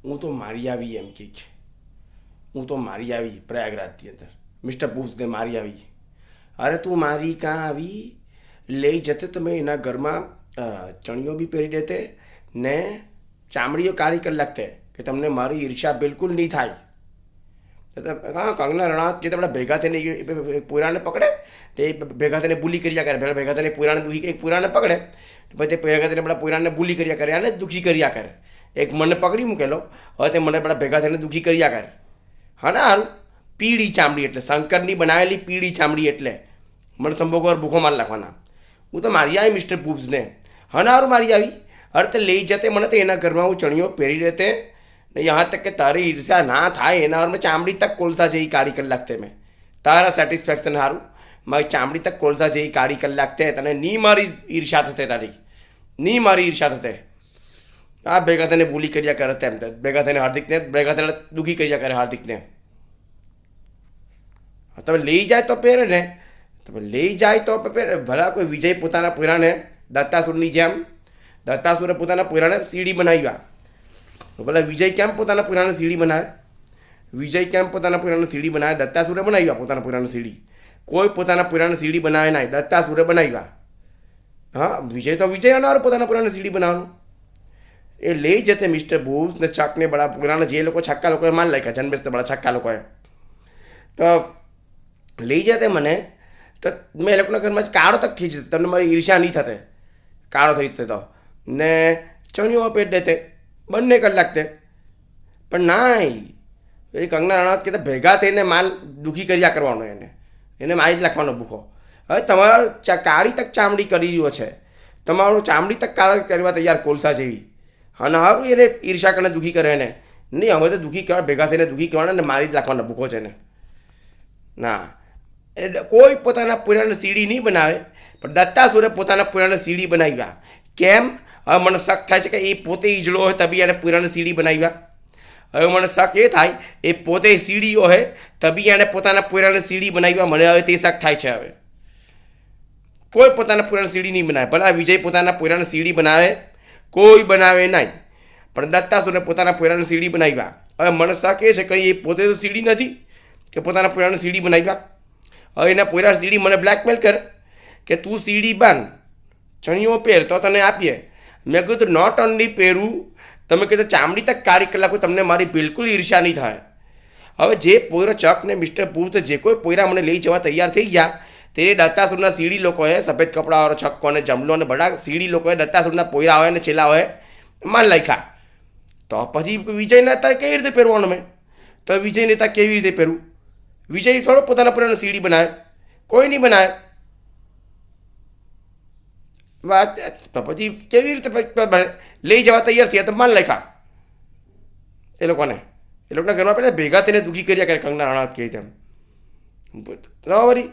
હું તો મારી આવી એમ કે હું તો મારી આવી પ્રયાગરાજની અંદર મિસ્ટર પૂછને મારી આવી. અરે તું મારી કાં આવી? લઈ જતે તો મેં એના ઘરમાં ચણિયો બી પહેરી દેતે ને ચામડીઓ કાળી કરી નાખતે કે તમને મારી ઈર્ષા બિલકુલ નહીં થાય. હા, કંગના રણાવત જે આપણે ભેગા થઈને પુરાને પકડે તે ભેગા થઈને બુલી કર્યા કરે. પહેલાં ભેગા થઈને પુરાને દુખી એક પુરાને પકડે પછી તે ભેગા થઈને આપણા પુરાને બુલી કર્યા કરે અને દુખી કર્યા કરે. એક મને પકડી મૂકેલો, હવે તે મને આપણા ભેગા થઈને દુખી કર્યા કરે. હા ને સારું. પીળી ચામડી એટલે શંકરની બનાવેલી પીળી ચામડી એટલે મને સંભોગવાર ભૂખો માર નાખવાના. હું તો મારી આવી મિસ્ટર પૂબ્સને. હા ને સારું મારી આવી. અરે તે લઈ જતે મને તો એના ઘરમાં હું ચણિયો પહેરી રહેતે ને યહાં તક કે તારી ઈર્ષા ના થાય એના મેં ચામડી તક કોલસા જેવી કાળી કરી નાખતે. મેં તારા સેટિસ્ફેક્શન સારું મારી ચામડી તક કોલસા જેવી કાળી કરી નાખતે. તને ની મારી ઈર્ષા થતે, તારી ની મારી ઈર્ષા થતે. આ ભેગા થઈને ભૂલી કર્યા કરે તેમ ભેગા થઈને હાર્દિકને ભેગા થઈને દુઃખી કર્યા કરે હાર્દિકને. તમે લઈ જાય તો પહેરે ને, તમે લઈ જાય તો પહેરે. ભલા કોઈ વિજય પોતાના પુરાને દત્તાસુરની જેમ દત્તાસુરે પોતાના પુરાને સીડી બનાવ્યા. ભલા વિજય કેમ પોતાના પુરાને સીડી બનાવે? વિજય કેમ પોતાના પુરાને સીડી બનાવે? દત્તાસુરે બનાવ્યા પોતાના પુરાને સીડી. કોઈ પોતાના પુરાને સીડી બનાવે નહીં, દત્તાસુરે બનાવ્યા. હા, વિજય તો વિજય અનાર પોતાના પુરાને સીડી બનાવવાનું. એ લઈ જતે મિસ્ટર બૂસ ને ચકને બડા પુરાના જે લોકો છક્કા લોકોએ માન લાગ્યા જન્મેશ બડા છક્કા લોકોએ તો લઈ જતે મને તો મેં એ લોકોના ઘરમાં જ કાળો તક થઈ જતો. તમને મારી ઈર્ષા નહીં થતે, કાળો થઈ જતો ને ચણિયો પેટ દેતે બંને કલાક. પણ નાય એ કંગના રણાવત કહેતા ભેગા થઈને માલ દુઃખી કર્યા કરવાનો એને મારી જ નાખવાનો ભૂખો. હવે તમારા કાળી તક ચામડી કરી રહ્યો છે, તમારું ચામડી તક કાળા કરવા તૈયાર કોલસા જેવી. અને સારું એને ઈર્ષા કરીને દુઃખી કરે ને નહીં. અમે તો દુઃખી કરવા ભેગા થઈને દુઃખી કરવાના ને મારી જ નાખવાનો ભૂખો છે ને. ના, એટલે કોઈ પોતાના પુરાને સીડી નહીં બનાવે, પણ દત્તાસુરે પોતાના પુરાને સીડી બનાવ્યા. કેમ? હવે મને શક થાય છે કે એ પોતે ઈજળો હોય તબી એને પુરાને સીડી બનાવ્યા. હવે મને શક એ થાય એ પોતે સીડીઓ હોય તબી એને પોતાના પુરાને સીડી બનાવ્યા. મને હવે તે શક થાય છે. હવે કોઈ પોતાના પુરાને સીડી નહીં બનાવે. ભલે વિજય પોતાના પુરાને સીડી બનાવે, કોઈ બનાવે નહીં, પણ દત્તાસુરે પોતાના પુરાને સીડી બનાવ્યા. હવે મને શક એ છે કે એ પોતે તો સીડી નથી કે પોતાના પુરાને સીડી બનાવ્યા. હવે એના પુરા સીડી મને બ્લેકમેલ કર કે તું સીડી બાંધ, ચણિયો પહેર તો તને આપીએ. મેં કીધું નોટ ઓનલી પહેરું, તમે કીધું ચામડી તક કાળી કલાકો તમને મારી બિલકુલ ઈર્ષા નહીં થાય. હવે જે પોયરો ચક ને મિસ્ટર પૂર તો જે કોઈ પોયરા મને લઈ જવા તૈયાર થઈ ગયા તે દત્તાસુરના સીડી લોકોએ સફેદ કપડાવાળો છક્કો ને જમલો ને બધા સીડી લોકોએ દત્તાસુરના પોયરા હોય ને છેલ્લા હોય માન લાખ્યા. તો પછી વિજય નેતા કેવી રીતે પહેરવાનો? મેં તો વિજય નેતા કેવી રીતે પહેરવું? વિજય થોડો પોતાના પુરાને સીડી બનાવે, કોઈ નહીં બનાવે. વાત તો પછી કેવી રીતે લઈ જવા તૈયાર થયા તો માન લાખ્યા એ લોકોને. એ લોકોના ઘરમાં પહેલાં ભેગા થઈને દુઃખી કર્યા કરે કંગના રણાવત કહે તેમ. વળી